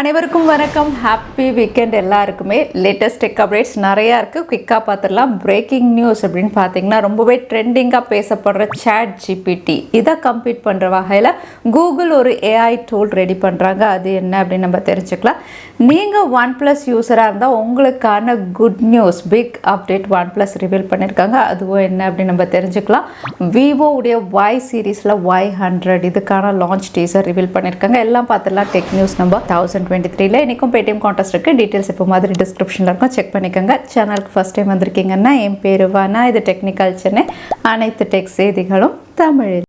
அனைவருக்கும் வணக்கம். Happy weekend. எல்லாருக்குமே லேட்டஸ்ட் டெக் அப்டேட்ஸ் நிறையா இருக்குது. குயிக்காக பார்த்துடலாம். பிரேக்கிங் நியூஸ் அப்படின்னு பார்த்தீங்கன்னா ரொம்பவே ட்ரெண்டிங்காக பேசப்படுற சாட் ஜிபிடி இதை கம்ப்ளீட் பண்ணுற வகையில் கூகுள் ஒரு ஏஐ டூல் ரெடி பண்ணுறாங்க. அது என்ன அப்படின்னு நம்ம தெரிஞ்சுக்கலாம். நீங்கள் OnePlus யூஸராக இருந்தால் உங்களுக்கான good news, big update OnePlus reveal பண்ணியிருக்காங்க. அதுவும் என்ன அப்படின்னு நம்ம தெரிஞ்சுக்கலாம். விவோ உடைய Y சீரீஸில் Y100 இதுக்கான லான்ச் டீசர் ரிவீல் பண்ணியிருக்காங்க. எல்லாம் பார்த்துடலாம். டெக் நியூஸ் நம்பர் 1023 இன்றைக்கும் பேடிஎம் கான்டெஸ்ட் இருக்குது. டீட்டெயில்ஸ் இப்போ மாதிரி டிஸ்கிரிப்ஷனில் இருக்கும், செக் பண்ணிக்கோங்க. சேனலுக்கு ஃபஸ்ட் டைம் வந்திருக்கீங்கன்னா என் பேர் வானா, இது டெக்னிக்கல் சென்னை. அனைத்து டெக் செய்திகளும் தமிழில்.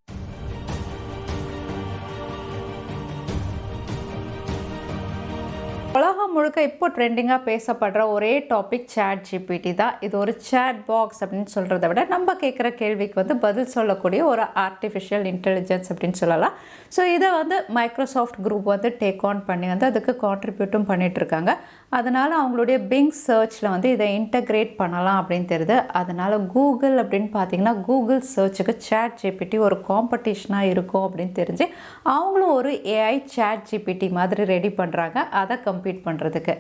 உலகம் முழுக்க இப்போ ட்ரெண்டிங்காக பேசப்படுற ஒரே டாபிக் சாட் ஜிபிடி தான். இது ஒரு சேட் பாக்ஸ் அப்படின்னு சொல்கிறத விட நம்ம கேட்குற கேள்விக்கு பதில் சொல்லக்கூடிய ஒரு ஆர்டிஃபிஷியல் இன்டெலிஜென்ஸ் அப்படின்னு சொல்லலாம். ஸோ இதை மைக்ரோசாஃப்ட் குரூப் டேக் ஆன் பண்ணி அதுக்கு கான்ட்ரிபியூட்டும் பண்ணிகிட்ருக்காங்க. அதனால் அவங்களுடைய பிங் சர்ச்சில் இதை இன்டகிரேட் பண்ணலாம் அப்படின்னு தெரியுது. அதனால் கூகுள் அப்படின்னு பார்த்தீங்கன்னா கூகுள் சர்ச்சுக்கு சாட் ஜிபிடி ஒரு காம்படிஷனாக இருக்கும் அப்படின்னு தெரிஞ்சு அவங்களும் ஒரு ஏஐ சாட் ஜிபிடி மாதிரி ரெடி பண்ணுறாங்க. அதை கம்ப்ளீட் பண்ணுறதுக்கு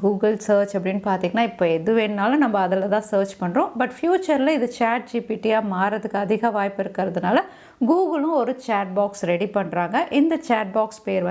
கூகுள் சர்ச் அப்படின்னு பார்த்தீங்கன்னா இப்போ எது வேணுனாலும் நம்ம அதில் தான் சர்ச் பண்ணுறோம். பட் ஃப்யூச்சரில் இது சாட் ஜிபிடியாக மாறதுக்கு அதிக வாய்ப்பு இருக்கிறதுனால கூகுளும் ஒரு சேட் பாக்ஸ் ரெடி பண்ணுறாங்க. இந்த சேட் பாக்ஸ் பேர்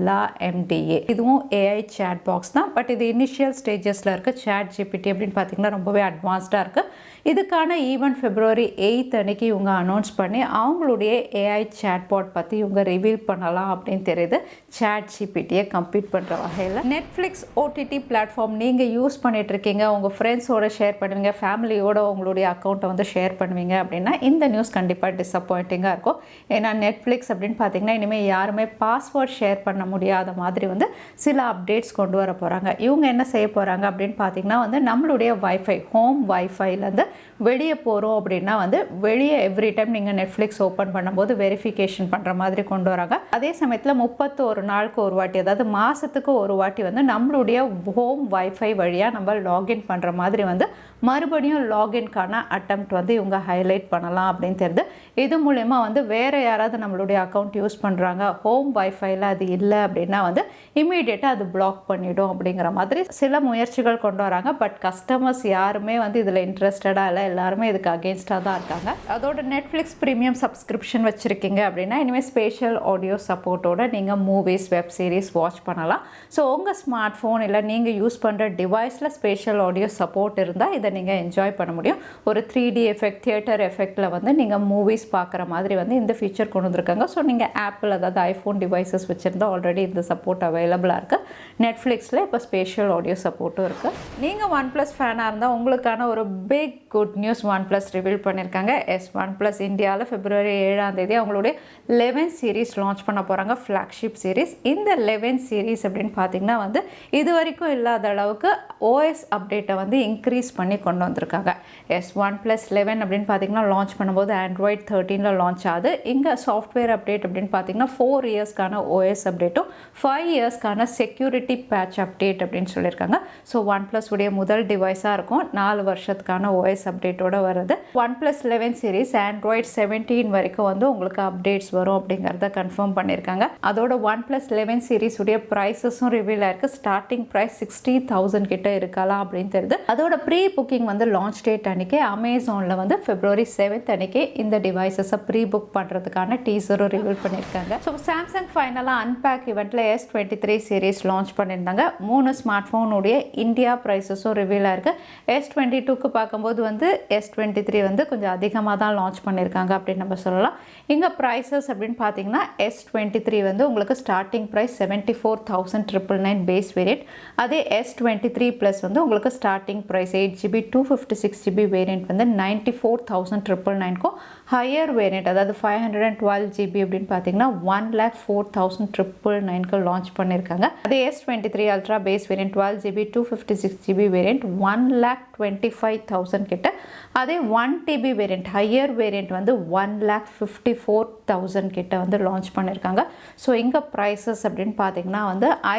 LaMDA. இதுவும் ஏஐ சேட் பாக்ஸ் தான். பட் இது இனிஷியல் ஸ்டேஜஸில் இருக்குது. சாட் ஜிபிடி அப்படின்னு பார்த்தீங்கன்னா ரொம்பவே அட்வான்ஸ்டாக இருக்குது. இதுக்கான ஈவெண்ட் February 8 அன்னைக்கு இவங்க அனௌன்ஸ் பண்ணி அவங்களுடைய ஏஐ சேட்பாட் பற்றி இவங்க ரிவீல் பண்ணலாம் அப்படின்னு தெரியுது. சாட் ஜிபிடியை கம்ப்ளீட் பண்ணுற வகையில் நெட்ஃப்ளிக்ஸ் ஓடிடி பிளாட்ஃபார்ம் நீங்கள் யூஸ் பண்ணிகிட்ருக்கீங்க, உங்கள் ஃப்ரெண்ட்ஸோடு ஷேர் பண்ணுவீங்க, ஃபேமிலியோட உங்களுடைய அக்கௌண்ட்டை ஷேர் பண்ணுவீங்க அப்படின்னா இந்த நியூஸ் கண்டிப்பாக டிசப்பாயிண்டிங்காக இருக்கும். ஏன்னா நெட்ஃப்ளிக்ஸ் அப்படின்னு பார்த்தீங்கன்னா இனிமேல் யாருமே பாஸ்வேர்ட் ஷேர் பண்ண முடியாத மாதிரி சில அப்டேட்ஸ் கொண்டு வர போகிறாங்க. இவங்க என்ன செய்ய போகிறாங்க அப்படின்னு பார்த்தீங்கன்னா நம்மளுடைய வைஃபை, ஹோம் வைஃபைலேருந்து வெளியே போகிறோம் அப்படின்னா வெளியே எவ்ரி டைம் நீங்கள் நெட்ஃப்ளிக்ஸ் ஓப்பன் பண்ணும்போது வெரிஃபிகேஷன் பண்ணுற மாதிரி கொண்டு வராங்க. அதே சமயத்தில் 31 நாளுக்கு ஒரு வாட்டி, அதாவது மாதத்துக்கு ஒரு வாட்டி நம்மளுடைய ஹோம் வைஃபை வழியாக நம்ம லாகின் பண்ணுற மாதிரி மறுபடியும் லாகின்கான அட்டெம்ப்ட் இவங்க ஹைலைட் பண்ணலாம் அப்படின்னு தெரியுது. இது மூலயமா வேறு யாராவது நம்மளுடைய அக்கௌண்ட் யூஸ் பண்ணுறாங்க, ஹோம் வைஃபைல அது இல்லை அப்படின்னா இமீடியட்டாக அது பிளாக் பண்ணிவிடும் அப்படிங்கிற மாதிரி சில முயற்சிகள் கொண்டு வராங்க. பட் கஸ்டமர்ஸ் யாருமே இதில் இன்ட்ரெஸ்டடாக இல்லை, எல்லாருமே இதுக்கு அகேன்ஸ்டாக தான் இருக்காங்க. அதோட நெட்ஃப்ளிக்ஸ் ப்ரீமியம் சப்ஸ்கிரிப்ஷன் வச்சுருக்கீங்க அப்படின்னா இனிமேல் ஸ்பேஷியல் ஆடியோ சப்போர்ட்டோட நீங்கள் மூவிஸ், வெப் சீரிஸ் வாட்ச் பண்ணலாம். ஸோ உங்கள் ஸ்மார்ட் ஃபோன் இல்லை நீங்கள் யூஸ் பண்ணுற டிவைஸில் ஸ்பேஷியல் ஆடியோ சப்போர்ட் இருந்தால் இதை நீங்கள் என்ஜாய் பண்ண முடியும். ஒரு 3D எஃபெக்ட், தியேட்டர் எஃபெக்டில் நீங்கள் மூவிஸ் பார்க்குற மாதிரி இந்த ஃபீச்சர் கொண்டு வந்திருக்காங்க. ஸோ நீங்கள் ஆப்பிள், அதாவது ஐஃபோன் டிவைசஸ் வச்சுருந்தால் ஆல்ரெடி இந்த சப்போர்ட் அவைலபிளாக இருக்குது. நெட்ஃப்ளிக்ஸில் இப்போ ஸ்பேஷியல் ஆடியோ சப்போர்ட்டும் இருக்குது. நீங்கள் OnePlus ஃபேனாக இருந்தால் உங்களுக்கான ஒரு big good news OnePlus reveal பண்ணியிருக்காங்க. OnePlus இந்தியாவில் February 7 அவங்களுடைய 11 சீரீஸ் லான்ச் பண்ண போகிறாங்க, ஃப்ளாக்ஷிப் சீரீஸ். இந்த 11 சீரீஸ் அப்படின்னு பார்த்தீங்கன்னா இது வரைக்கும் இல்லாத அளவுக்கு OS அப்டேட்டை இன்க்ரீஸ் பண்ணி கொண்டு வந்திருக்காங்க. OnePlus 11 அப்படின்னு பார்த்தீங்கன்னா லான்ச் பண்ணும்போது Android 13 லான்ச் ஆகுது. இங்கே சாஃப்ட்வேர் அப்டேட் அப்படின்னு பார்த்தீங்கன்னா 4 இயர்ஸ்க்கான OS அப்டேட்டும் 5 இயர்ஸ்க்கான செக்யூரிட்டி பேட்ச் அப்டேட் அப்படின்னு சொல்லியிருக்காங்க. ஸோ OnePlus உடைய முதல் டிவைஸாக இருக்கும், 4 வருஷத்துக்கான OS அப்டேட்டோட வருது. OnePlus 11 சீரீஸ் Android 17 வரைக்கும் உங்களுக்கு அப்டேட்ஸ் வரும் அப்படிங்கிறத கன்ஃபார்ம் பண்ணியிருக்காங்க. அதோட OnePlus 11 சீரீஸ் உடைய ப்ரைஸஸும் ரிவீல் ஆயிருக்கு. ஸ்டார்டிங் ப்ரைஸ் 60,000 கிட்ட இருக்கலாம் அப்படின்னு தெரியுது. அதோட ப்ரீ புக்கிங் லான்ச் டேட் அன்னைக்கு அமேசானில் February 7 அன்னைக்கு இந்த டிவைசஸை ப்ரீ புக் பண்ணுறதுக்கான டீசரும் ரிவீல் பண்ணியிருக்காங்க. ஸோ சாம்சங் ஃபைனலாக அன்பேக் இவெண்ட்டில் S23 சீரீஸ் லான்ச் பண்ணியிருந்தாங்க. 3 ஸ்மார்ட் ஃபோனுடைய இந்தியா ப்ரைஸஸும் ரிவீல் ஆயிருக்கு. S22க்கு பார்க்கும்போது S23 கொஞ்சம் அதிகமாக தான் லான்ச் பண்ணியிருக்காங்க அப்படின்னு நம்ம சொல்லலாம். இங்கே ப்ரைஸஸ் அப்படின்னு பார்த்தீங்கன்னா S23 உங்களுக்கு ஸ்டார்டிங் ப்ரைஸ் 74,999 பேஸ் வேரியன்ட். அதே S23 ப்ளஸ் உங்களுக்கு starting price 8GB 256GB variant 94,999க்கும், ஹையர் வேரியன்ட் அதாவது 512GB அப்படின்னு பார்த்தீங்கன்னா 1,04,999க்கு லான்ச் பண்ணியிருக்காங்க. அதே S23 ultra base variant 12GB 256GB variant 1,25,000 கிட்ட. அதே 1TB வேரியன்ட் ஹையர் வேரியன்ட் 1,54,000 கிட்ட லான்ச் பண்ணியிருக்காங்க. ஸோ இங்கே ப்ரைஸஸ் அப்படின்னு பார்த்தீங்கன்னா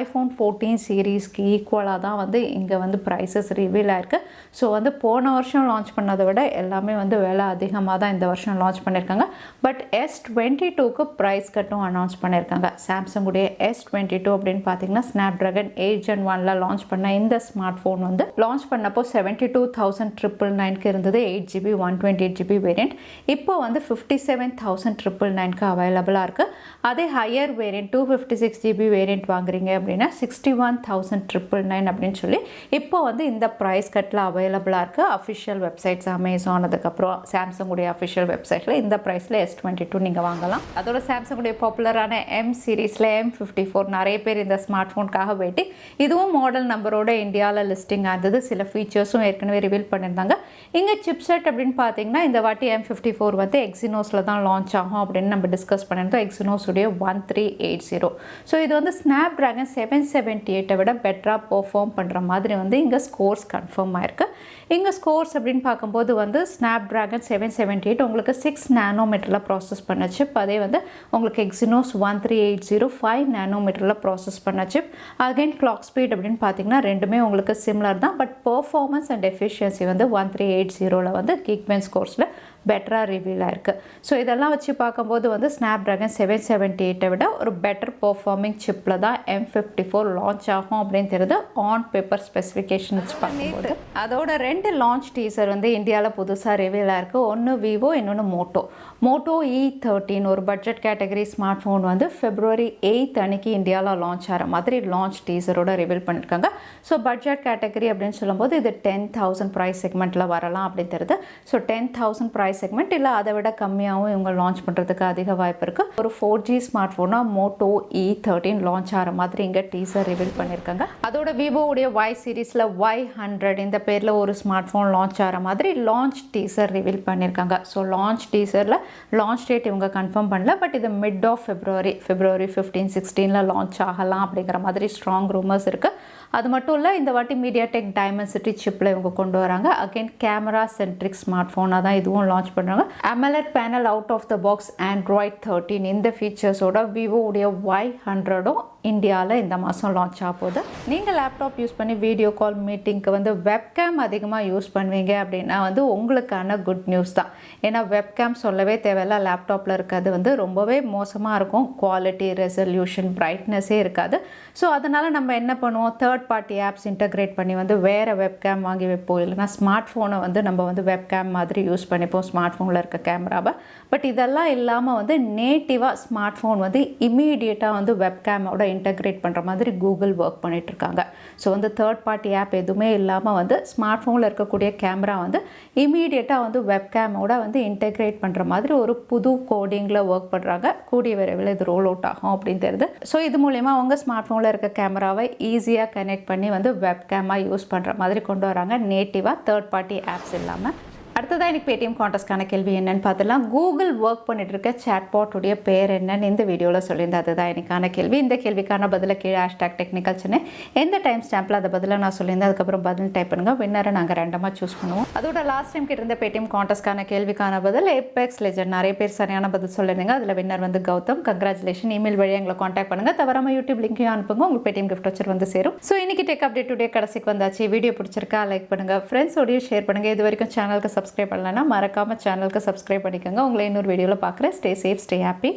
iPhone 14 சீரீஸ்க்கு ஈக்குவலாக தான் இங்கே ப்ரைஸஸ் ரிவீல் ஆயிருக்கு. ஸோ போன வருஷம் லான்ச் பண்ணதை விட எல்லாமே விலை அதிகமாக தான் இந்த வருஷம் லான்ச் பண்ணியிருக்காங்க. பட் S22க்கு ப்ரைஸ் கட்டும் அனௌன்ஸ் பண்ணியிருக்காங்க. சாம்சங்குடைய S22 அப்படின்னு பார்த்தீங்கன்னா ஸ்னாப்ட்ராகன் 8 Gen 1ல லான்ச் பண்ண இந்த ஸ்மார்ட் ஃபோன் வந்து லான்ச் பண்ணப்போ 72,999க்கு இருந்தது 8GB 128GB வேரியண்ட். இப்போ வந்து 57,999க்கு அவைலபிளாக இருக்குது. அதே ஹையர் வேரியண்ட் 256GB வேரியண்ட் வாங்குறீங்க அப்படின்னா 61,999 அப்படின்னு சொல்லி இப்போ வந்து இந்த ப்ரைஸ் கட்டில் அவைலபிளாக இருக்குது. அஃபிஷியல் வெப்சைட்ஸ் அமேசான் அதுக்கப்புறம் சாம்சங்குடைய அஃபிஷியல் வெப்சைட்டில் இந்த ப்ரைஸில் S22 நீங்கள் வாங்கலாம். அதோட சாம்சங்குடைய பாப்புலரான M சீரீஸில் M54 நிறைய பேர் இந்த ஸ்மார்ட் ஃபோனுக்காக வெயிட்டி. இதுவும் மாடல் நம்பரோட இந்தியாவில் லிஸ்டிங் ஆனது. சில ஃபீச்சர்ஸும் ஏற்கனவே ரிவீல் பண்ணியிருந்தாங்க. இங்கே சிப்செட் அப்படின்னு பார்த்தீங்கன்னா இந்த வாட்டி M54 வந்து எக்ஸினோஸில் தான் லான்ச் ஆகும் அப்படின்னு நம்ம டிஸ்கஸ் பண்ணியிருந்தோம். எக்ஸினோஸுடைய 1380. ஸோ இது வந்து ஸ்னாப்ட்ராகன் 778 விட பெட்டராக பெர்ஃபார்ம் பண்ணுற மாதிரி வந்து இங்கே ஸ்கோர்ஸ் கன்ஃபார்ம் ஆயிருக்கு. இங்கே ஸ்கோர்ஸ் அப்படின்னு பார்க்கும்போது வந்து ஸ்னாப்ட்ராகன் 778 உங்களுக்கு 6 நானோமீட்டரில் ப்ராசஸ் பண்ண சிப். அதே வந்து உங்களுக்கு எக்ஸினோஸ் 1380 5 நானோமீட்டரில் ப்ராசஸ் பண்ண சிப். அகைன் கிளாக் ஸ்பீட் அப்படின்னு பார்த்தீங்கன்னா ரெண்டுமே உங்களுக்கு சிமிலர் தான். பட் பெர்ஃபார்மன்ஸ் அண்ட் எஃபிஷியன்சி வந்து 1380ல் வந்து கீக்பென்ச் ஸ்கோர்ஸில் பெட்டராக ரிவீல் ஆயிருக்கு. ஸோ இதெல்லாம் வச்சு பார்க்கும்போது வந்து ஸ்னாப்ட்ராகன் 778 விட ஒரு பெட்டர் பெர்ஃபார்மிங் சிப்பில் தான் M54 லான்ச் ஆகும் அப்படின்னு தெரியுது. ஆன் பேப்பர் ஸ்பெசிஃபிகேஷன் வச்சு பார்க்கும்போது அதோட 2 லான்ச் டீசர் வந்து இந்தியாவில் புதுசாக ரிவீல் ஆயிருக்கு. ஒன்று விவோ, இன்னொன்று மோட்டோ E13 ஒரு பட்ஜெட் கேட்டகரி ஸ்மார்ட் ஃபோன் வந்து February 8 அன்னைக்கு இந்தியாவில் லான்ச் ஆகிற மாதிரி லான்ச் டீசரோட ரிவீல் பண்ணியிருக்காங்க. ஸோ பட்ஜெட் கேட்டகரி அப்படின்னு சொல்லும்போது இது 10,000 ப்ரைஸ் செக்மெண்ட்டில் வரலாம் அப்படின்னு தெரியுது. ஸோ 10,000 ப்ரைஸ் செக்மெண்ட் இல்லை அதை விட கம்மியாகவும் இவங்க லான்ச் பண்ணுறதுக்கு அதிக வாய்ப்பு இருக்குது. ஒரு 4G ஸ்மார்ட் ஃபோனாக மோட்டோ E13 லான்ச் ஆகிற மாதிரி இங்கே டீசர் ரிவீல் பண்ணியிருக்காங்க. அதோட விவோவுடைய Y சீரீஸில் Y100 இந்த பேரில் ஒரு ஸ்மார்ட் ஃபோன் லான்ச் ஆகிற மாதிரி லான்ச் டீசர் ரிவீல் பண்ணியிருக்காங்க. ஸோ லான்ச் டீசரில் லான்ச் டேட் இவங்க கன்ஃபார்ம் பண்ணல. பட் இது மிட் ஆஃப் February 15, 16 லான்ச் ஆகலாம் அப்படிங்கிற மாதிரி ஸ்ட்ராங் ரூமர்ஸ் இருக்குது. அது மட்டும் இல்லை, இந்த வாட்டி மீடியாடெக் டைமென்சிட்டி சிப்பில் இவங்க கொண்டு வராங்க. அகைன் கேமரா சென்ட்ரிக் ஸ்மார்ட் ஃபோனாக தான் இதுவும் லான்ச் பண்ணுறாங்க. AMOLED panel out of the box Android 13 இந்த ஃபீச்சர்ஸோட விவோவுடைய Y100ம் இந்தியாவில் இந்த மாதம் லான்ச் ஆக போகுது. நீங்கள் லேப்டாப் யூஸ் பண்ணி வீடியோ கால் மீட்டிங்க்கு வந்து வெப்கேம் அதிகமாக யூஸ் பண்ணுவீங்க அப்படின்னா வந்து உங்களுக்கான குட் நியூஸ் தான். ஏன்னா வெப்கேம் சொல்லவே தேவையில்ல, லேப்டாப்பில் இருக்கிறது வந்து ரொம்பவே மோசமாக இருக்கும். குவாலிட்டி, ரெசல்யூஷன், பிரைட்னஸே இருக்காது. ஸோ அதனால் நம்ம என்ன பண்ணுவோம், தேர்ட் பார்ட்டி ஆப்ஸ் இன்டகிரேட் பண்ணி வந்து வேறு வெப்கேம் வாங்கி வைப்போம். இல்லைனா ஸ்மார்ட் ஃபோனை வந்து நம்ம வந்து வெப்கேம் மாதிரி யூஸ் பண்ணிப்போம் ஸ்மார்ட் ஃபோனில் இருக்க கேமராவை. பட் இதெல்லாம் இல்லாமல் வந்து நேட்டிவாக ஸ்மார்ட் ஃபோன் வந்து இமீடியட்டாக வந்து வெப்கேமோட இன்டகிரேட் பண்ணுற மாதிரி கூகுள் ஒர்க் பண்ணிகிட்ருக்காங்க. ஸோ வந்து தேர்ட் பார்ட்டி ஆப் எதுவுமே இல்லாமல் வந்து ஸ்மார்ட் ஃபோனில் இருக்கக்கூடிய கேமரா வந்து இமீடியட்டாக வந்து வெப்கேமோட வந்து இன்டகிரேட் பண்ணுற மாதிரி ஒரு புது கோடிங்கில் ஒர்க் பண்ணுறாங்க. கூடிய விரைவில் இது ரோல் அவுட் ஆகும் அப்படின்னு தெரியுது. ஸோ இது மூலயமா அவங்க ஸ்மார்ட் ஃபோனில் இருக்க கேமராவை ஈஸியாக கனெக்ட் பண்ணி வந்து வெப்கேமாக யூஸ் பண்ணுற மாதிரி கொண்டு வராங்க, நேட்டிவாக தேர்ட் பார்ட்டி ஆப்ஸ் இல்லாமல். அடுத்ததாக எனக்கு பேடிஎம் கான்டெஸ்ட்கான கேள்வி என்னன்னு பார்த்துலாம். கூகுள் ஒர்க் பண்ணிட்டு இருக்க சாட்பாட்டுடைய பேர் என்னன்னு இந்த வீடியோவில் சொல்லியிருந்தேன். அதுதான் எனக்கான கேள்வி. இந்த கேள்விக்கான பதிலை கீழே #Technical Chennai எந்த டைம் ஸ்டாம்பில் அதை பதிலை நான் சொல்லியிருந்தேன். அதுக்கப்புறம் பதில் டைப் பண்ணுங்க. வின்னரை நாங்கள் ரேண்டமாக சூஸ் பண்ணுவோம். அதோட லாஸ்ட் டைம் கிட்ட இருந்த பேடிஎம் கான்டெஸ்ட்கான கேள்விக்கான பதில் ஏபெக்ஸ் லெஜெண்ட். நிறைய பேர் சரியான பதில் சொல்லிருந்தீங்க. அதில் வின்னர் வந்து கௌதம். கங்க்ராச்சுலேஷன். இமெயில் வழியாக எங்களை காண்டாக்ட் பண்ணுங்க. தவறாம யூடியூப் லிங்கையும் அனுப்புங்க. உங்களுக்கு பேடிஎம் கிஃப்ட் வச்சு வந்து சேரும். ஸோ இன்னைக்கு டெக் அப்டேட் டுடே கடைசிக்கு வந்தாச்சு. வீடியோ பிடிச்சிருக்கா லைக் பண்ணுங்க, ஃப்ரெண்ட்ஸோடய ஷேர் பண்ணுங்க. இது வரைக்கும் சேனலுக்கு சப்ஸ்கிரைப் பண்ணலன்னா மறக்காம சேனலுக்கு சப்ஸ்கிரைப் பண்ணிக்கோங்க. உங்களை இன்னொரு வீடியோவில் பார்க்குறேன். Stay safe, stay happy.